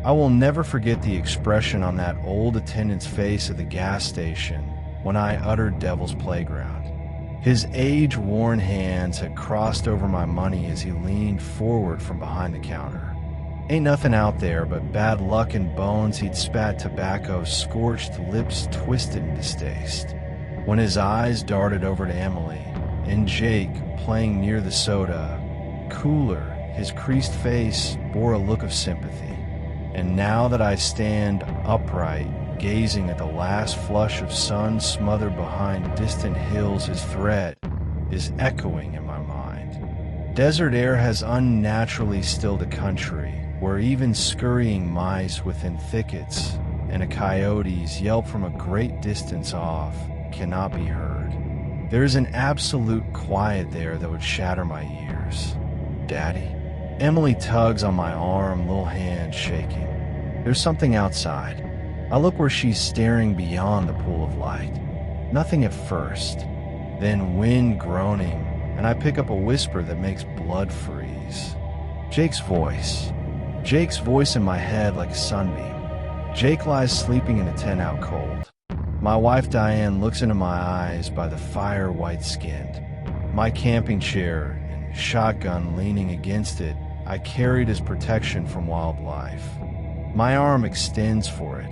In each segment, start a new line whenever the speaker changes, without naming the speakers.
I will never forget the expression on that old attendant's face at the gas station when I uttered Devil's Playground. His age-worn hands had crossed over my money as he leaned forward from behind the counter. Ain't nothing out there but bad luck and bones he'd spat tobacco, scorched lips twisted in distaste. When his eyes darted over to Emily and Jake playing near the soda, cooler, his creased face bore a look of sympathy. And now that I stand upright, gazing at the last flush of sun smothered behind distant hills, his threat is echoing in my mind. Desert air has unnaturally stilled the country, where even scurrying mice within thickets and a coyote's yelp from a great distance off cannot be heard. There is an absolute quiet there that would shatter my ears. Daddy? Emily tugs on my arm, little hand shaking. There's something outside. I look where she's staring beyond the pool of light. Nothing at first, then wind groaning, and I pick up a whisper that makes blood freeze. Jake's voice. Jake's voice in my head like a sunbeam. Jake lies sleeping in a tent out cold. My wife Diane looks into my eyes by the fire white-skinned. My camping chair and shotgun leaning against it, I carried as protection from wildlife. My arm extends for it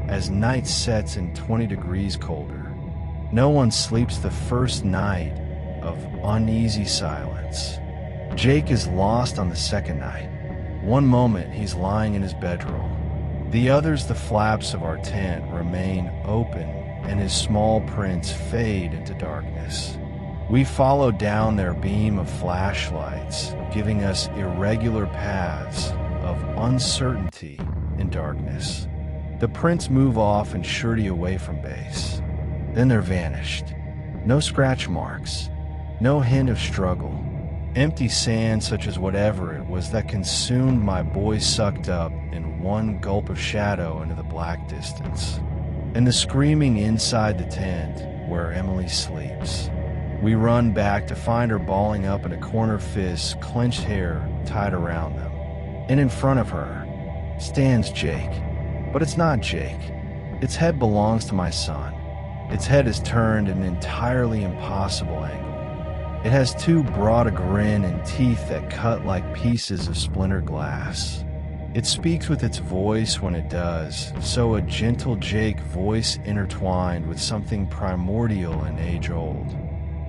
as night sets in 20 degrees colder. No one sleeps the first night of uneasy silence. Jake is lost on the second night. One moment he's lying in his bedroll. The others, the flaps of our tent remain open and his small prints fade into darkness. We follow down their beam of flashlights, giving us irregular paths of uncertainty and darkness. The prints move off and surety away from base. Then they're vanished. No scratch marks, no hint of struggle. Empty sand such as whatever it was that consumed my boys sucked up in one gulp of shadow into the black distance. And the screaming inside the tent where Emily sleeps. We run back to find her balling up in a corner, fists, clenched hair tied around them. And in front of her stands Jake. But it's not Jake. Its head belongs to my son. Its head is turned at an entirely impossible angle. It has too broad a grin and teeth that cut like pieces of splintered glass. It speaks with its voice when it does, so a gentle Jake voice intertwined with something primordial and age-old.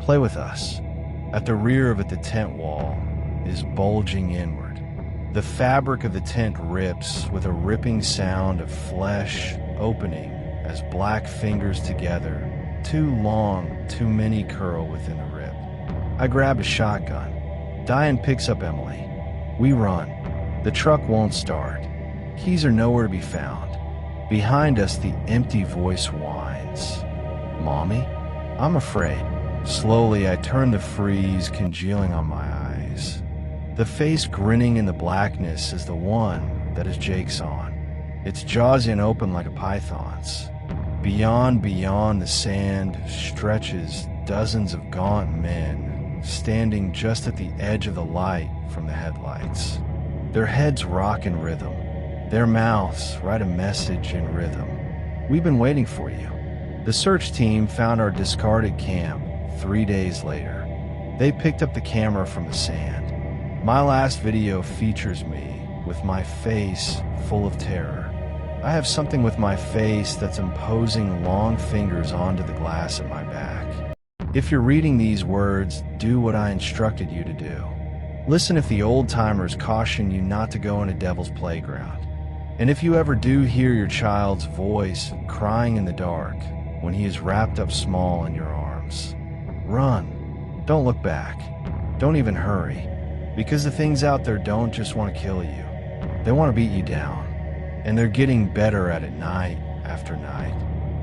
Play with us. At the rear of it, the tent wall is bulging inward. The fabric of the tent rips with a ripping sound of flesh opening as black fingers together, too long, too many curl within the rip. I grab a shotgun. Diane picks up Emily. We run. The truck won't start. Keys are nowhere to be found. Behind us, the empty voice whines. Mommy? I'm afraid. Slowly, I turn the freeze congealing on my eyes. The face grinning in the blackness is the one that is Jake's on. Its jaws in open like a python's. Beyond the sand stretches dozens of gaunt men, standing just at the edge of the light from the headlights. Their heads rock in rhythm. Their mouths write a message in rhythm. We've been waiting for you. The search team found our discarded camp 3 days later. They picked up the camera from the sand. My last video features me with my face full of terror. I have something with my face that's imposing long fingers onto the glass at my back. If you're reading these words, do what I instructed you to do. Listen if the old-timers caution you not to go into Devil's Playground. And if you ever do hear your child's voice crying in the dark when he is wrapped up small in your arms, run. Don't look back. Don't even hurry. Because the things out there don't just want to kill you. They want to beat you down. And they're getting better at it night after night.